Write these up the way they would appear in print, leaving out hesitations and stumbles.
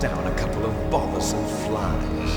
down a couple of bothersome flies.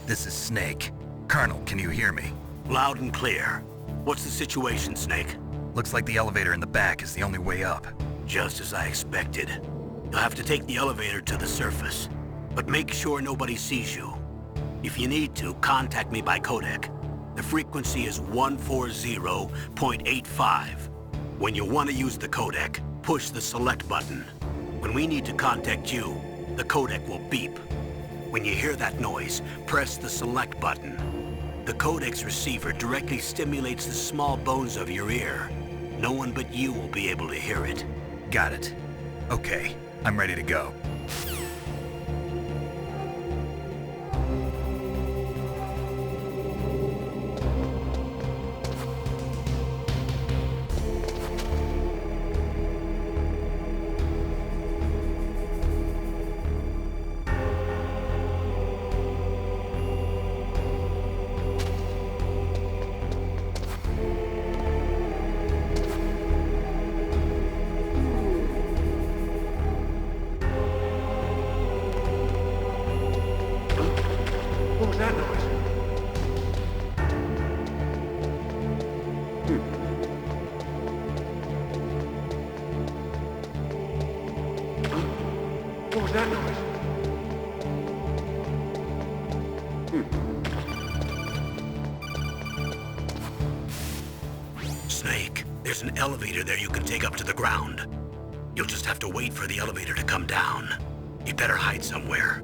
This is Snake. Colonel, can you hear me? Loud and clear. What's the situation, Snake? Looks like the elevator in the back is the only way up. Just as I expected. You'll have to take the elevator to the surface. But make sure nobody sees you. If you need to, contact me by codec. The frequency is 140.85. When you want to use the codec, push the select button. When we need to contact you, the codec will beep. When you hear that noise, press the select button. The codec's receiver directly stimulates the small bones of your ear. No one but you will be able to hear it. Got it. Okay, I'm ready to go. What was that noise? What was that noise? Snake, there's an elevator there you can take up to the ground. You'll just have to wait for the elevator to come down. You better hide somewhere.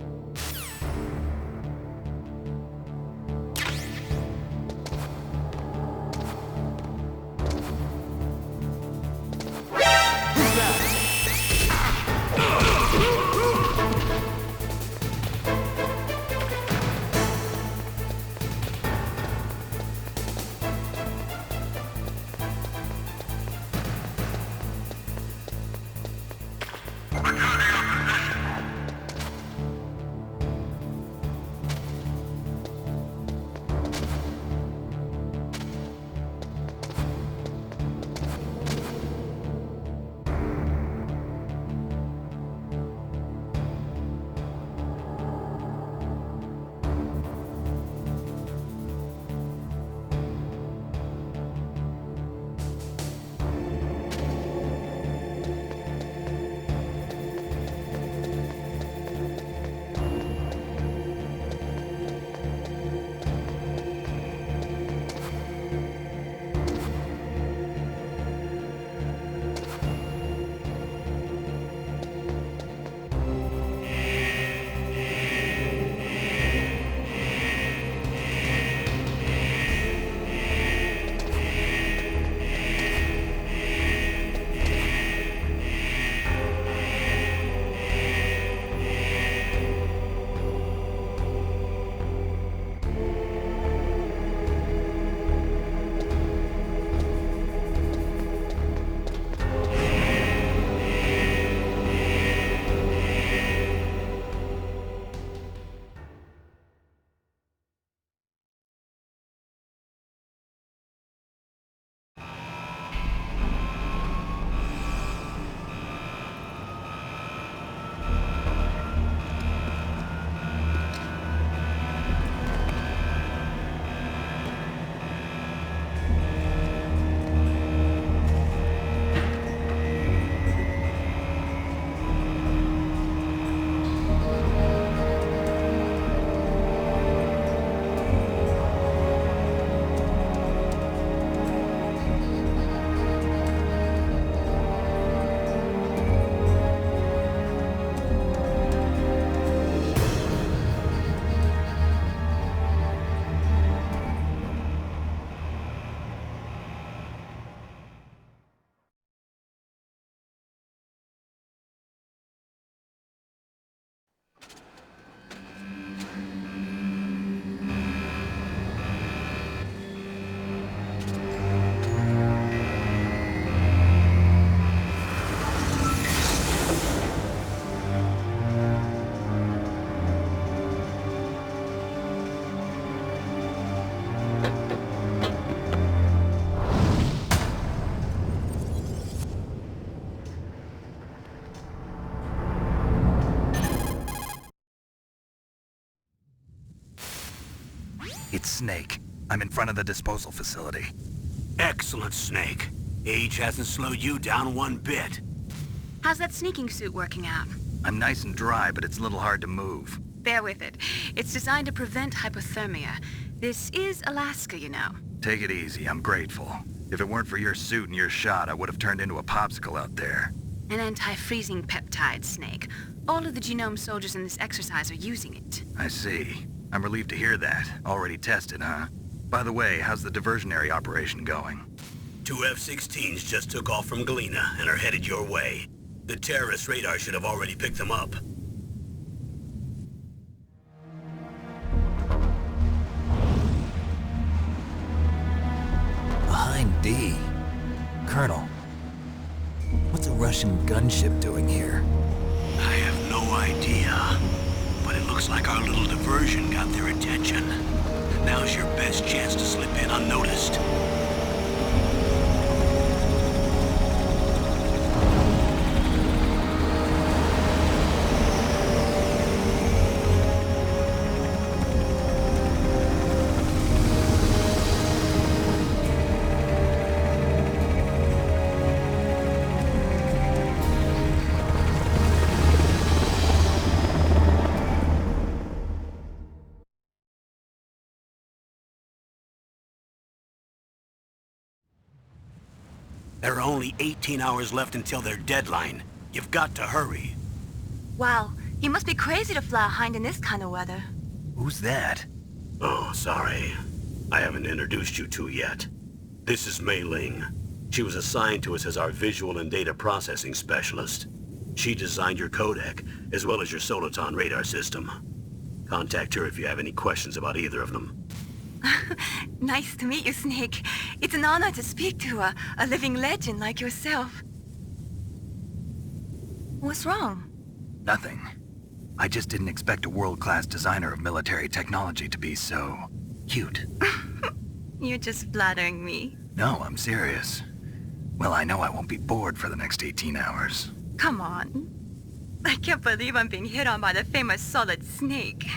It's Snake. I'm in front of the disposal facility. Excellent, Snake. Age hasn't slowed you down one bit. How's that sneaking suit working out? I'm nice and dry, but it's a little hard to move. Bear with it. It's designed to prevent hypothermia. This is Alaska, you know. Take it easy, I'm grateful. If it weren't for your suit and your shot, I would have turned into a popsicle out there. An anti-freezing peptide, Snake. All of the genome soldiers in this exercise are using it. I see. I'm relieved to hear that. Already tested, huh? By the way, how's the diversionary operation going? 2 F-16s just took off from Galena and are headed your way. The terrorist radar should have already picked them up. Behind D. Colonel, what's a Russian gunship doing here? I have no idea, but it looks like our little diversion got their attention. Now's your best chance to slip in unnoticed. There are only 18 hours left until their deadline. You've got to hurry. Wow, you must be crazy to fly a hind in this kind of weather. Who's that? Oh, sorry. I haven't introduced you to yet. This is Mei Ling. She was assigned to us as our visual and data processing specialist. She designed your codec, as well as your Soliton radar system. Contact her if you have any questions about either of them. Nice to meet you, Snake. It's an honor to speak to a living legend like yourself. What's wrong? Nothing. I just didn't expect a world-class designer of military technology to be so... cute. You're just flattering me. No, I'm serious. Well, I know I won't be bored for the next 18 hours. Come on. I can't believe I'm being hit on by the famous Solid Snake.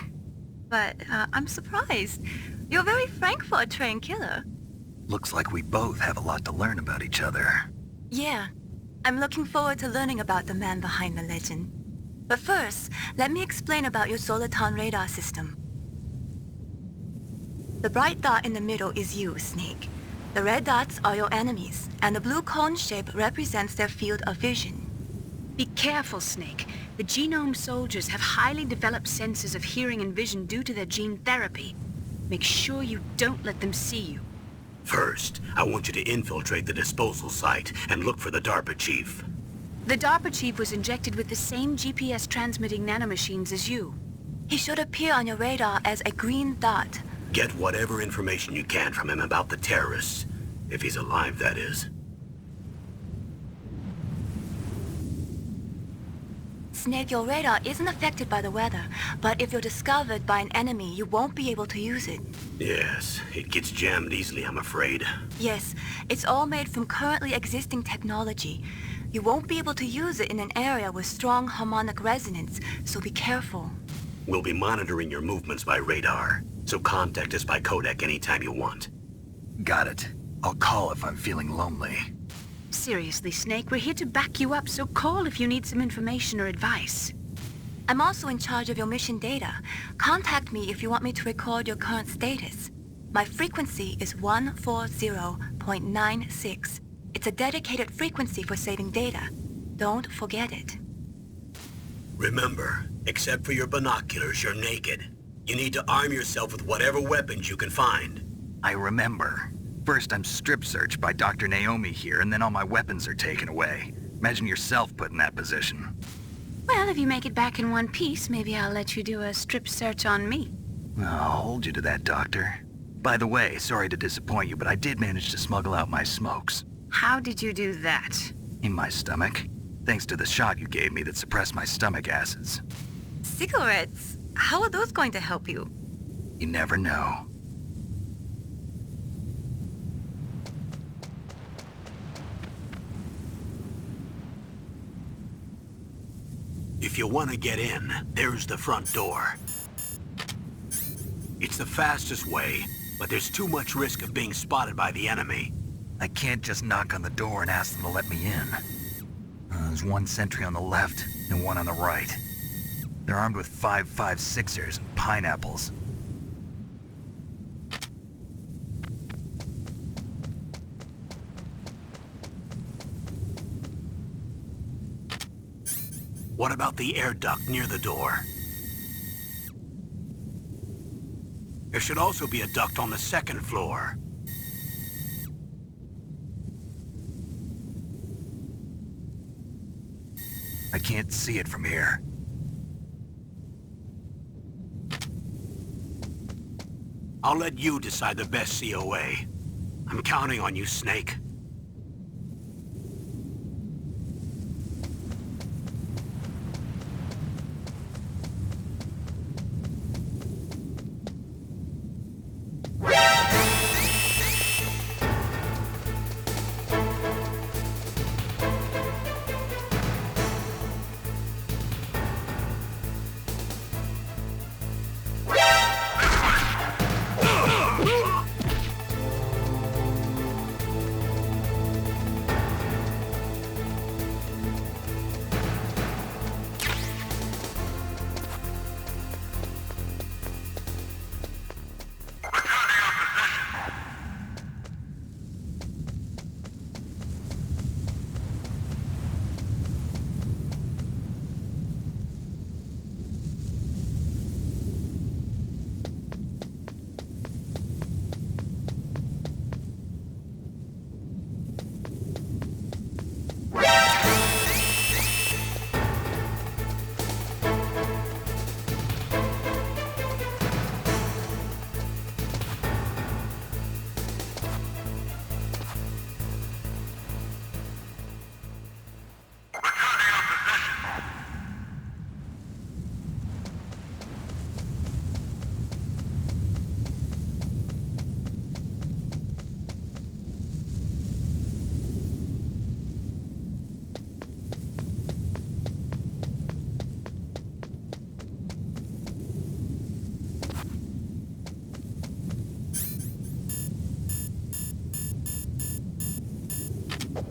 But I'm surprised. You're very frank for a trained killer. Looks like we both have a lot to learn about each other. Yeah. I'm looking forward to learning about the man behind the legend. But first, let me explain about your Soliton radar system. The bright dot in the middle is you, Snake. The red dots are your enemies, and the blue cone shape represents their field of vision. Be careful, Snake. The genome soldiers have highly developed senses of hearing and vision due to their gene therapy. Make sure you don't let them see you. First, I want you to infiltrate the disposal site and look for the DARPA chief. The DARPA chief was injected with the same GPS transmitting nanomachines as you. He should appear on your radar as a green dot. Get whatever information you can from him about the terrorists. If he's alive, that is. Snake, your radar isn't affected by the weather, but if you're discovered by an enemy, you won't be able to use it. Yes, it gets jammed easily, I'm afraid. Yes, it's all made from currently existing technology. You won't be able to use it in an area with strong harmonic resonance, so be careful. We'll be monitoring your movements by radar, so contact us by codec anytime you want. Got it. I'll call if I'm feeling lonely. Seriously, Snake, we're here to back you up, so call if you need some information or advice. I'm also in charge of your mission data. Contact me if you want me to record your current status. My frequency is 140.96. It's a dedicated frequency for saving data. Don't forget it. Remember, except for your binoculars, you're naked. You need to arm yourself with whatever weapons you can find. I remember. First I'm strip searched by Dr. Naomi here, and then all my weapons are taken away. Imagine yourself put in that position. Well, if you make it back in one piece, maybe I'll let you do a strip search on me. I'll hold you to that, Doctor. By the way, sorry to disappoint you, but I did manage to smuggle out my smokes. How did you do that? In my stomach. Thanks to the shot you gave me that suppressed my stomach acids. Cigarettes? How are those going to help you? You never know. If you want to get in, there's the front door. It's It's the fastest way, but there's too much risk of being spotted by the enemy. I can't just knock on the door and ask them to let me in. There's one sentry on the left and one on the right. They're armed with 5.56ers and pineapples. What about the air duct near the door? There should also be a duct on the second floor. I can't see it from here. I'll let you decide the best COA. I'm counting on you, Snake.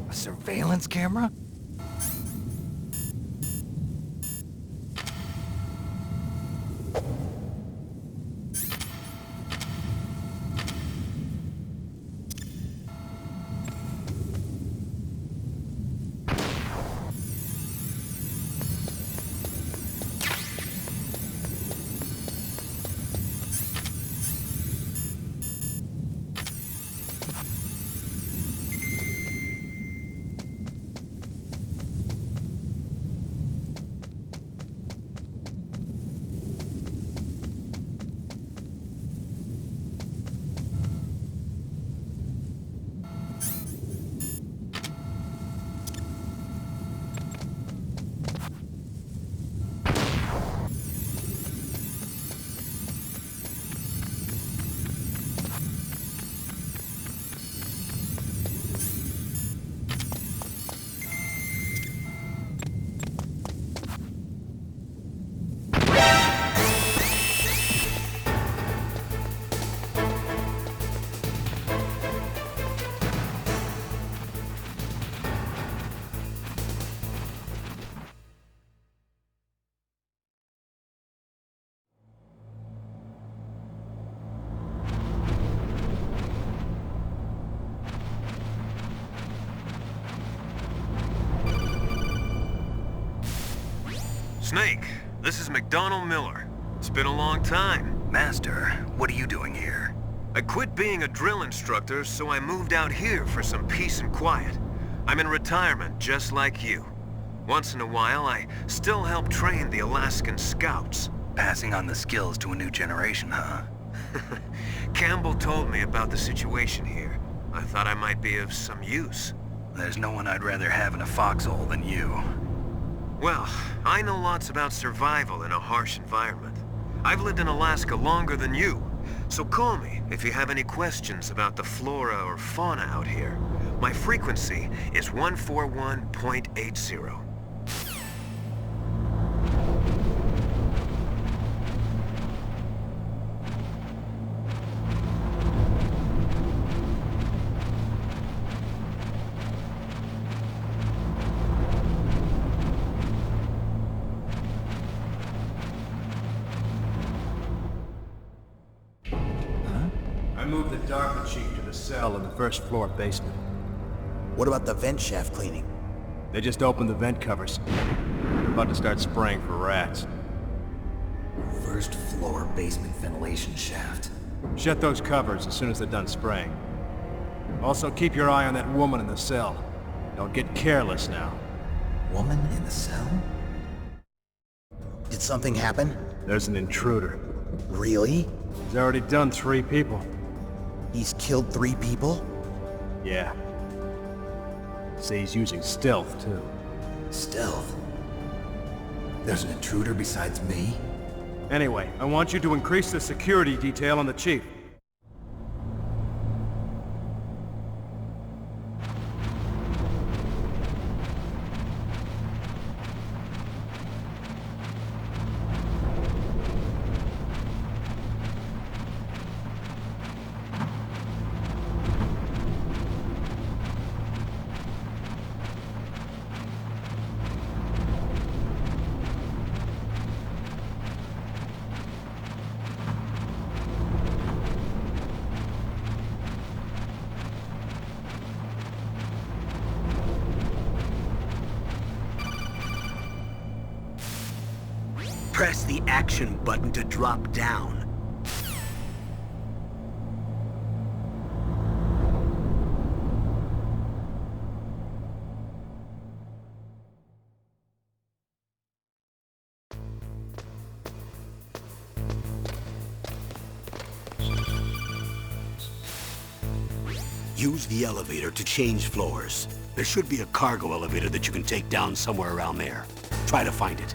A surveillance camera? Snake, this is McDonald Miller. It's been a long time. Master, what are you doing here? I quit being a drill instructor, so I moved out here for some peace and quiet. I'm in retirement, just like you. Once in a while, I still help train the Alaskan Scouts. Passing on the skills to a new generation, huh? Campbell told me about the situation here. I thought I might be of some use. There's no one I'd rather have in a foxhole than you. Well, I know lots about survival in a harsh environment. I've lived in Alaska longer than you, so call me if you have any questions about the flora or fauna out here. My frequency is 141.80. move the DARPA chief to the cell in the first floor basement. What about the vent shaft cleaning? They just opened the vent covers. They're about to start spraying for rats. First floor basement ventilation shaft. Shut those covers as soon as they're done spraying. Also, keep your eye on that woman in the cell. Don't get careless now. Woman in the cell? Did something happen? There's an intruder. Really? He's already done 3 people. He's killed 3 people? Yeah. Say he's using stealth, too. Stealth? There's an intruder besides me? Anyway, I want you to increase the security detail on the chief. Press the action button to drop down. Use the elevator to change floors. There should be a cargo elevator that you can take down somewhere around there. Try to find it.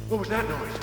What was that noise?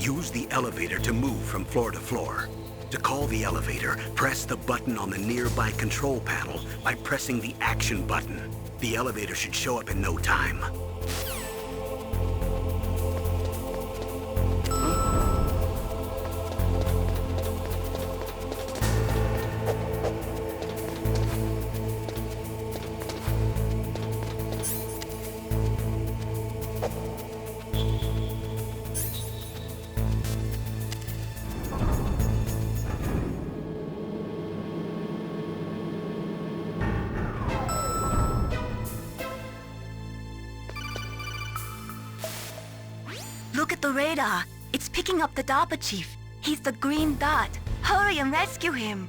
Use the elevator to move from floor to floor. To call the elevator, press the button on the nearby control panel by pressing the action button. The elevator should show up in no time. Look at the radar. It's picking up the DARPA chief. He's the green dot. Hurry and rescue him.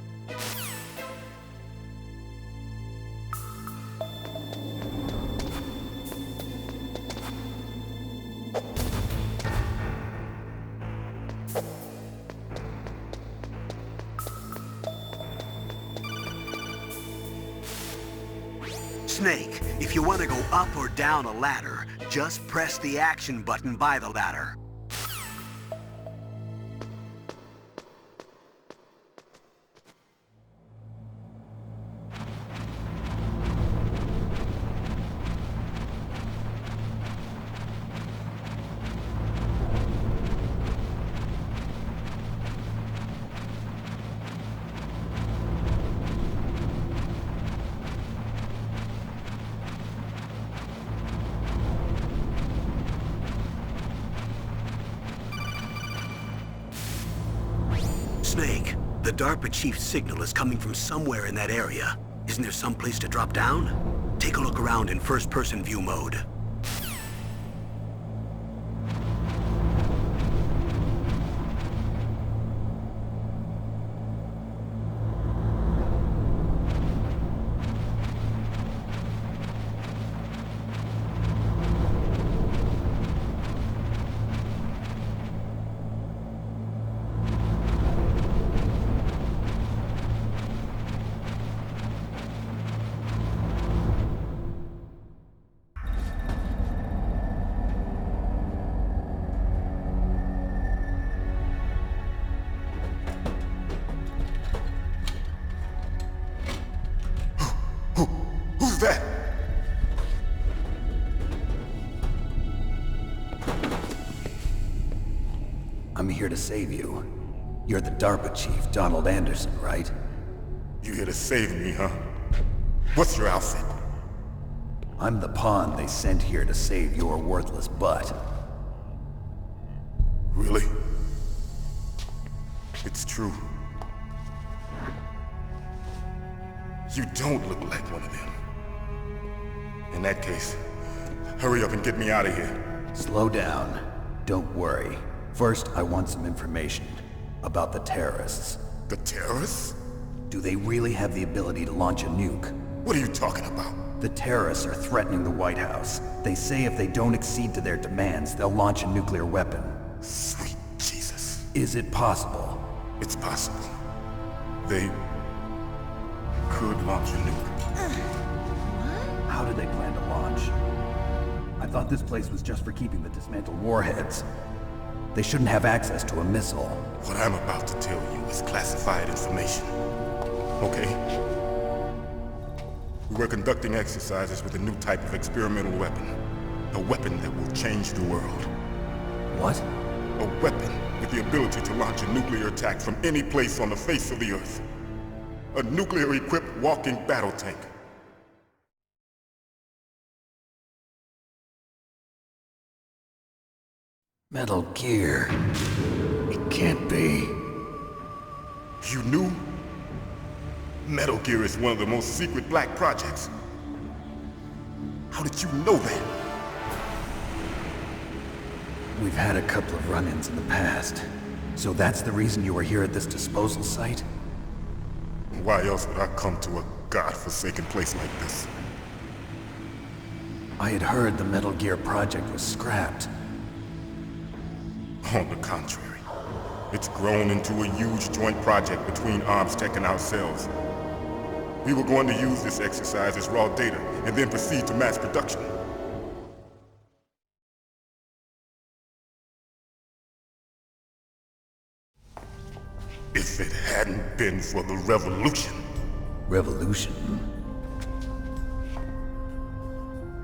Snake, if you want to go up or down a ladder, just press the action button by the ladder. Snake, the DARPA chief's signal is coming from somewhere in that area. Isn't there some place to drop down? Take a look around in first-person view mode. Who's that? I'm here to save you. You're the DARPA chief, Donald Anderson, right? You here to save me, huh? What's your outfit? I'm the pawn they sent here to save your worthless butt. Really? It's true. You don't look like one of them. In that case, hurry up and get me out of here. Slow down. Don't worry. First, I want some information about the terrorists. The terrorists? Do they really have the ability to launch a nuke? What are you talking about? The terrorists are threatening the White House. They say if they don't accede to their demands, they'll launch a nuclear weapon. Sweet Jesus. Is it possible? It's possible. They could launch a nuke. How do they plan to launch? I thought this place was just for keeping the dismantled warheads. They shouldn't have access to a missile. What I'm about to tell you is classified information. Okay? We were conducting exercises with a new type of experimental weapon. A weapon that will change the world. What? A weapon with the ability to launch a nuclear attack from any place on the face of the Earth. A nuclear-equipped walking battle tank. Metal Gear. It can't be. You knew? Metal Gear is one of the most secret black projects. How did you know that? We've had a couple of run-ins in the past. So that's the reason you were here at this disposal site? Why else would I come to a godforsaken place like this? I had heard the Metal Gear project was scrapped. On the contrary, it's grown into a huge joint project between Arms Tech and ourselves. We were going to use this exercise as raw data and then proceed to mass production. it been for the revolution, Revolution?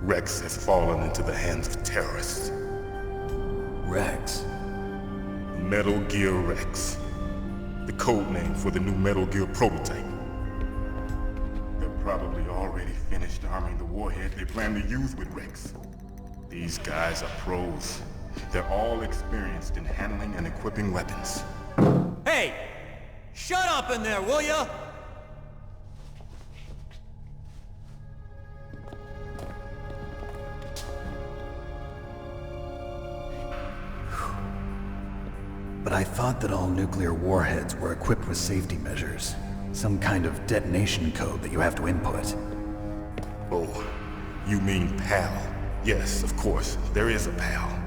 Rex has fallen into the hands of terrorists. Rex? Metal Gear Rex. The code name for the new Metal Gear prototype. They're probably already finished arming the warhead they plan to use with Rex. These guys are pros. They're all experienced in handling and equipping weapons. Hey! Shut up in there, will ya? But I thought that all nuclear warheads were equipped with safety measures. Some kind of detonation code that you have to input. Oh, you mean PAL? Yes, of course, there is a PAL.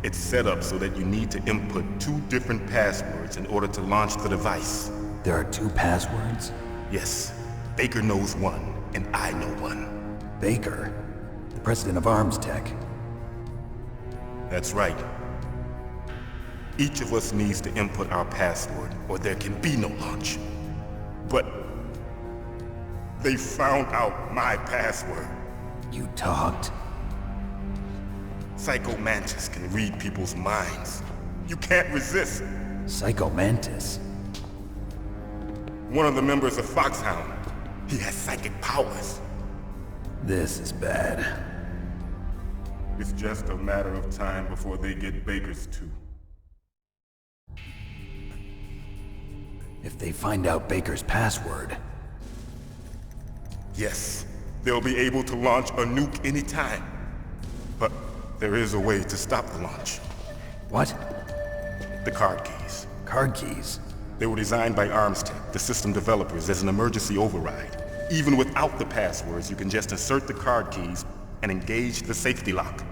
It's set up so that you need to input 2 different passwords in order to launch the device. There are 2 passwords? Yes, Baker knows one, and I know one. Baker? The president of Arms Tech? That's right. Each of us needs to input our password, or there can be no launch. But they found out my password. You talked? Psycho Mantis can read people's minds. You can't resist. Psycho Mantis? One of the members of Foxhound. He has psychic powers. This is bad. It's just a matter of time before they get Baker's too. If they find out Baker's password... Yes, they'll be able to launch a nuke anytime. But there is a way to stop the launch. What? The card keys. Card keys? They were designed by Arms Tech, the system developers, as an emergency override. Even without the passwords, you can just insert the card keys and engage the safety lock.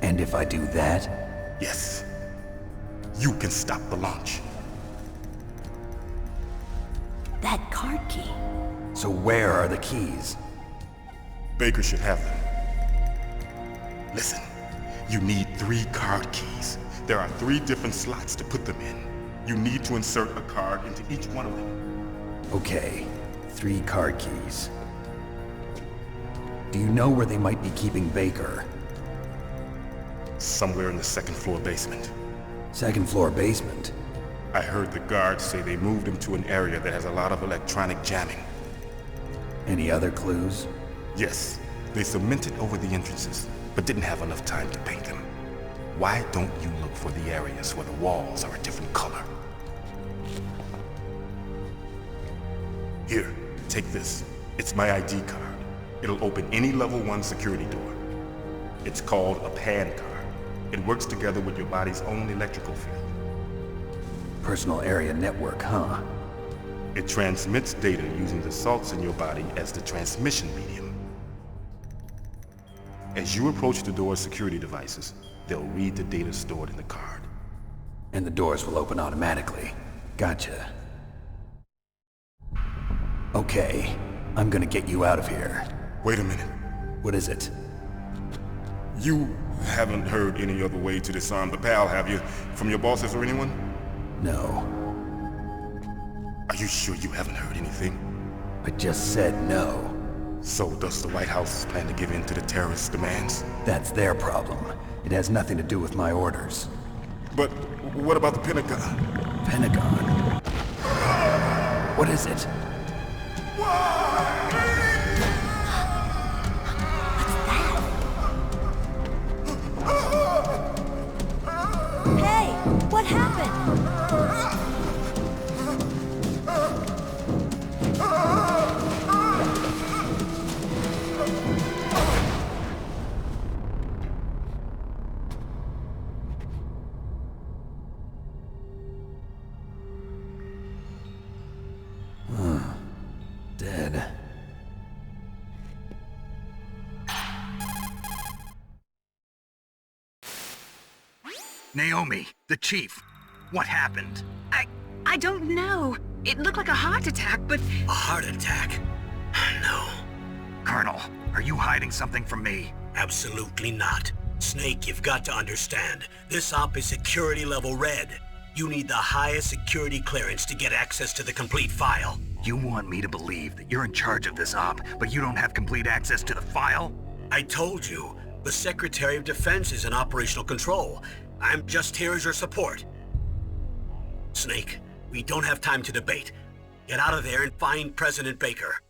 And if I do that? Yes. You can stop the launch. That card key. So where are the keys? Baker should have them. Listen, you need 3 card keys. There are 3 different slots to put them in. You need to insert a card into each one of them. Okay, 3 card keys. Do you know where they might be keeping Baker? Somewhere in the 2nd floor basement. 2nd floor basement? I heard the guards say they moved him to an area that has a lot of electronic jamming. Any other clues? Yes, they cemented over the entrances, but didn't have enough time to paint them. Why don't you look for the areas where the walls are a different color? Here, take this. It's my ID card. It'll open any level 1 security door. It's called a PAN card. It works together with your body's own electrical field. Personal area network, huh? It transmits data using the salts in your body as the transmission medium. As you approach the door's security devices, they'll read the data stored in the card. And the doors will open automatically. Gotcha. Okay, I'm gonna get you out of here. Wait a minute. What is it? You haven't heard any other way to disarm the PAL, have you? From your bosses or anyone? No. Are you sure you haven't heard anything? I just said no. So does the White House plan to give in to the terrorists' demands? That's their problem. It has nothing to do with my orders. But what about the Pentagon? Pentagon? What is it? Hey, what happened? Dead. Naomi, the chief. What happened? I don't know. It looked like a heart attack, but... A heart attack? No, Colonel, are you hiding something from me? absolutely not. Snake, you've got to understand. This op is security level red. You need the highest security clearance to get access to the complete file. You want me to believe that you're in charge of this op, but you don't have complete access to the file? I told you, the Secretary of Defense is in operational control. I'm just here as your support. Snake, we don't have time to debate. Get out of there and find President Baker.